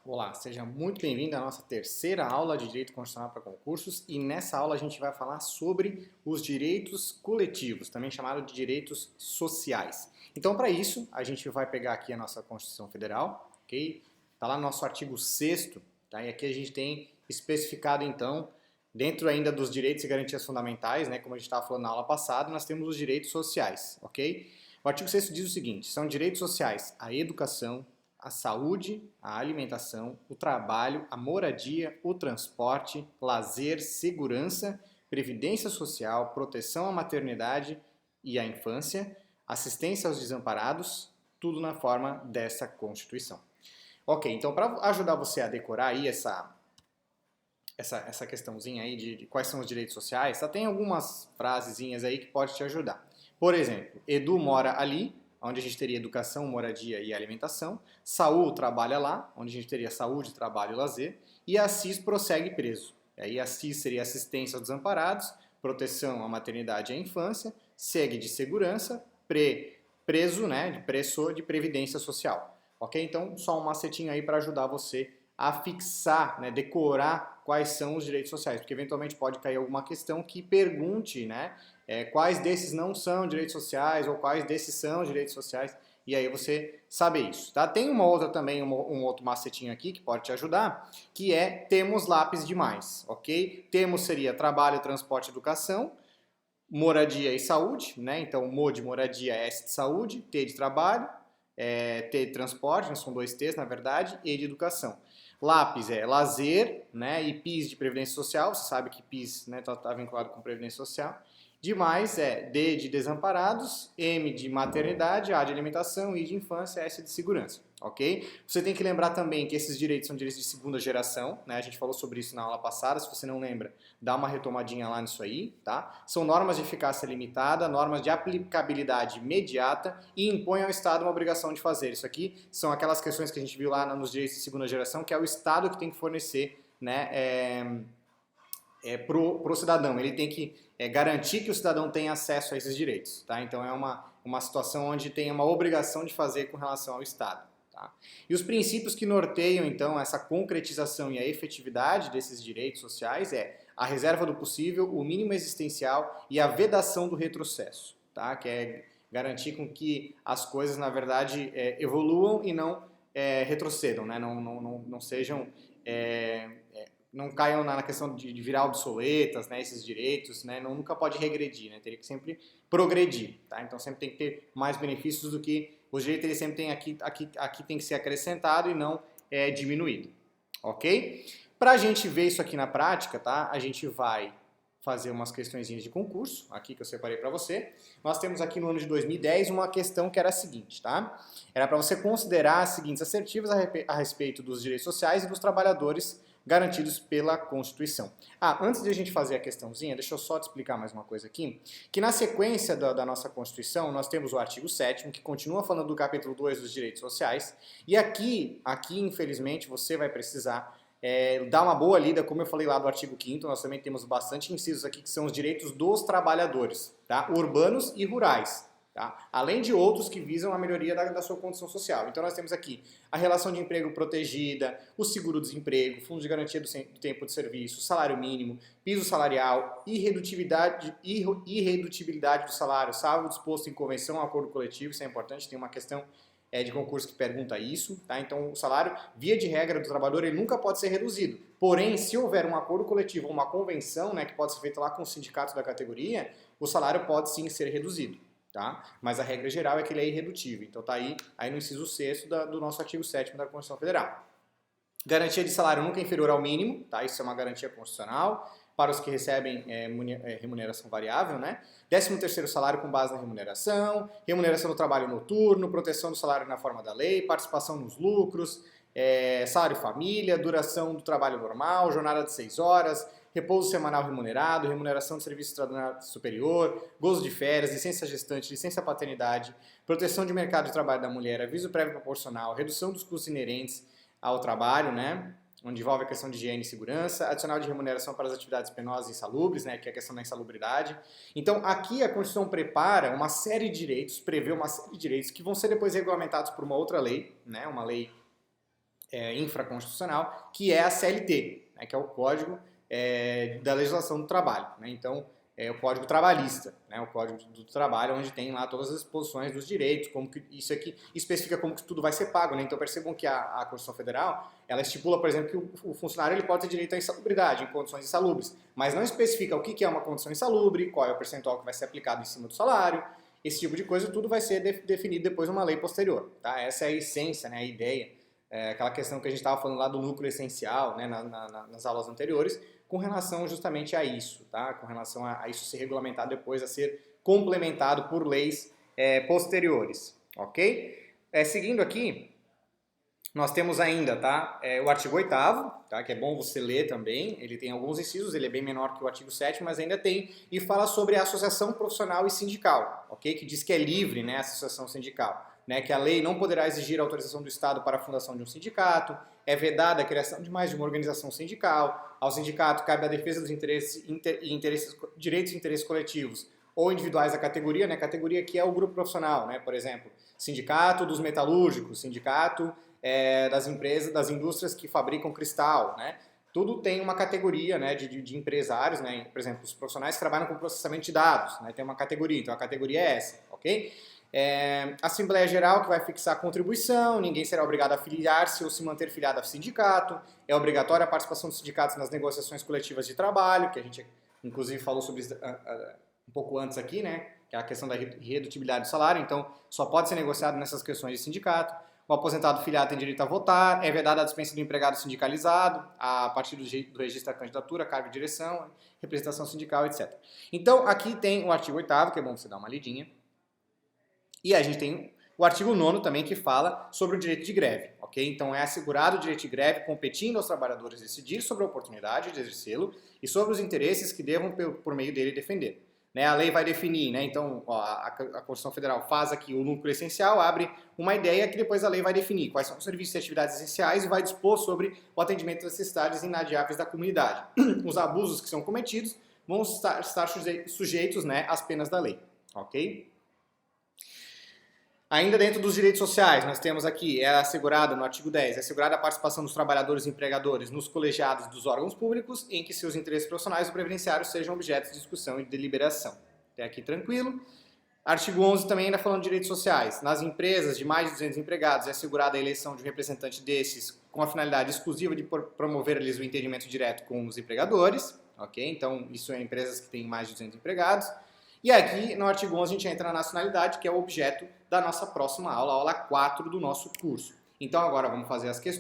Olá, seja muito bem-vindo à nossa terceira aula de Direito Constitucional para Concursos e nessa aula a gente vai falar sobre os direitos coletivos, também chamado de direitos sociais. Então, para isso, a gente vai pegar aqui a nossa Constituição Federal, ok? Está lá no nosso artigo 6º, tá? E aqui a gente tem especificado, então, dentro ainda dos direitos e garantias fundamentais, né, como a gente estava falando na aula passada, nós temos os direitos sociais, ok? O artigo 6º diz o seguinte: são direitos sociais a educação, a saúde, a alimentação, o trabalho, a moradia, o transporte, lazer, segurança, previdência social, proteção à maternidade e à infância, assistência aos desamparados, tudo na forma dessa Constituição. Ok, então para ajudar você a decorar aí essa questãozinha aí de quais são os direitos sociais, só tem algumas frasezinhas aí que pode te ajudar. Por exemplo, Edu mora ali, onde a gente teria educação, moradia e alimentação. Saul trabalha lá, onde a gente teria saúde, trabalho e lazer. E Assis prossegue preso. E aí Assis seria assistência aos desamparados, proteção à maternidade e à infância, segue de segurança, preso, né, de previdência social. Ok? Então, só um macetinho aí para ajudar você a fixar, né, decorar quais são os direitos sociais, porque eventualmente pode cair alguma questão que pergunte, né, quais desses não são direitos sociais ou quais desses são direitos sociais, e aí você saber isso, tá? Tem uma outra também, um outro macetinho aqui que pode te ajudar, que é temos lápis demais, ok? Temos seria trabalho, transporte, educação, moradia e saúde, né? Então, mo de moradia, S de saúde, T de trabalho, T de transporte, né? São dois T's na verdade, E de educação. Lápis é lazer, né? E PIS de previdência social, você sabe que PIS, né, tá vinculado com previdência social. Demais é D de desamparados, M de maternidade, A de alimentação, I de infância, S de segurança, ok? Você tem que lembrar também que esses direitos são direitos de segunda geração, né? A gente falou sobre isso na aula passada, se você não lembra, dá uma retomadinha lá nisso aí, tá? São normas de eficácia limitada, normas de aplicabilidade imediata e impõem ao Estado uma obrigação de fazer. Isso aqui são aquelas questões que a gente viu lá nos direitos de segunda geração, que é o Estado que tem que fornecer, né, pro cidadão. Ele tem que garantir que o cidadão tenha acesso a esses direitos, tá? Então é uma situação onde tem uma obrigação de fazer com relação ao Estado. Tá? E os princípios que norteiam, então, essa concretização e a efetividade desses direitos sociais é a reserva do possível, o mínimo existencial e a vedação do retrocesso, tá? Que é garantir com que as coisas, na verdade, evoluam e não retrocedam, né? Não sejam não caiam na questão de virar obsoletas, né, esses direitos, né, nunca pode regredir, né, teria que sempre progredir, tá? Então sempre tem que ter mais benefícios do que os direitos, ele sempre tem aqui tem que ser acrescentado e não diminuído, ok? Para a gente ver isso aqui na prática, tá? A gente vai fazer umas questõezinhas de concurso, aqui que eu separei para você. Nós temos aqui no ano de 2010 uma questão que era a seguinte, tá? Era para você considerar as seguintes assertivas a respeito dos direitos sociais e dos trabalhadores garantidos pela Constituição. Antes de a gente fazer a questãozinha, deixa eu só te explicar mais uma coisa aqui, que na sequência da nossa Constituição, nós temos o artigo 7º, que continua falando do capítulo 2 dos direitos sociais, e aqui infelizmente, você vai precisar dar uma boa lida, como eu falei lá do artigo 5º, nós também temos bastante incisos aqui, que são os direitos dos trabalhadores, tá? Urbanos e rurais. Tá? Além de outros que visam a melhoria da sua condição social. Então nós temos aqui a relação de emprego protegida, o seguro-desemprego, fundo de garantia do tempo de serviço, salário mínimo, piso salarial, irredutibilidade do salário, salvo disposto em convenção ou acordo coletivo, isso é importante, tem uma questão de concurso que pergunta isso, tá? Então o salário, via de regra do trabalhador, ele nunca pode ser reduzido. Porém, se houver um acordo coletivo ou uma convenção, né, que pode ser feita lá com o sindicato da categoria, o salário pode sim ser reduzido. Tá? Mas a regra geral é que ele é irredutível. Então tá aí no inciso 6º do nosso artigo 7º da Constituição Federal. Garantia de salário nunca inferior ao mínimo, tá? Isso é uma garantia constitucional para os que recebem remuneração variável, né? 13º salário com base na remuneração, remuneração do trabalho noturno, proteção do salário na forma da lei, participação nos lucros, salário família, duração do trabalho normal, jornada de 6 horas, repouso semanal remunerado, remuneração de serviço extraordinário superior, gozo de férias, licença gestante, licença paternidade, proteção de mercado de trabalho da mulher, aviso prévio proporcional, redução dos custos inerentes ao trabalho, né, onde envolve a questão de higiene e segurança, adicional de remuneração para as atividades penosas e insalubres, né, que é a questão da insalubridade. Então, aqui a Constituição prepara uma série de direitos, prevê uma série de direitos que vão ser depois regulamentados por uma outra lei, né, uma lei infraconstitucional, que é a CLT, né, que é o Código da Legislação do Trabalho. Né? Então, é o Código Trabalhista, né? O Código do Trabalho, onde tem lá todas as exposições dos direitos, como que isso aqui especifica como que tudo vai ser pago. Né? Então, percebam que a Constituição Federal, ela estipula, por exemplo, que o funcionário ele pode ter direito à insalubridade, em condições insalubres, mas não especifica o que é uma condição insalubre, qual é o percentual que vai ser aplicado em cima do salário. Esse tipo de coisa, tudo vai ser definido depois numa lei posterior. Tá? Essa é a essência, né? A ideia, aquela questão que a gente estava falando lá do núcleo essencial, né? Nas aulas anteriores, com relação justamente a isso, tá? Com relação a isso ser regulamentado depois, a ser complementado por leis posteriores, ok? Seguindo aqui, nós temos ainda, tá? O artigo 8º, tá? Que é bom você ler também, ele tem alguns incisos, ele é bem menor que o artigo 7º, mas ainda tem, e fala sobre a associação profissional e sindical, ok? Que diz que é livre, né, a associação sindical, né? Que a lei não poderá exigir a autorização do Estado para a fundação de um sindicato, é vedada a criação de mais de uma organização sindical, ao sindicato cabe a defesa dos direitos e interesses coletivos ou individuais da categoria, né? Categoria que é o grupo profissional, né? Por exemplo, sindicato dos metalúrgicos, sindicato das empresas, das indústrias que fabricam cristal, né? Tudo tem uma categoria, né, de empresários, né? Por exemplo, os profissionais que trabalham com processamento de dados, né? Tem uma categoria, então a categoria é essa, ok? Assembleia Geral que vai fixar a contribuição, ninguém será obrigado a filiar-se ou se manter filiado ao sindicato, é obrigatória a participação dos sindicatos nas negociações coletivas de trabalho, que a gente inclusive falou sobre isso um pouco antes aqui, né, que é a questão da redutibilidade do salário, então só pode ser negociado nessas questões de sindicato. O aposentado filiado tem direito a votar, é vedada a dispensa do empregado sindicalizado, a partir do registro da candidatura, cargo de direção, representação sindical, etc. Então aqui tem o artigo 8º, que é bom você dar uma lidinha. E a gente tem o artigo 9º também, que fala sobre o direito de greve, ok? Então é assegurado o direito de greve, competindo aos trabalhadores decidir sobre a oportunidade de exercê-lo e sobre os interesses que devam, por meio dele, defender. Né? A lei vai definir, né? Então a Constituição Federal faz aqui o núcleo essencial, abre uma ideia que depois a lei vai definir quais são os serviços e atividades essenciais e vai dispor sobre o atendimento das necessidades inadiáveis da comunidade. Os abusos que são cometidos vão estar sujeitos, né, às penas da lei, ok? Ainda dentro dos direitos sociais, nós temos aqui, é assegurada no artigo 10, é assegurada a participação dos trabalhadores e empregadores nos colegiados dos órgãos públicos em que seus interesses profissionais ou previdenciários sejam objeto de discussão e deliberação. Até aqui tranquilo. Artigo 11 também ainda falando de direitos sociais. Nas empresas de mais de 200 empregados é assegurada a eleição de um representante desses com a finalidade exclusiva de promover-lhes o entendimento direto com os empregadores. Ok? Então, isso é empresas que têm mais de 200 empregados. E aqui, no artigo 11, a gente entra na nacionalidade, que é o objeto da nossa próxima aula, a aula 4 do nosso curso. Então, agora vamos fazer as questões.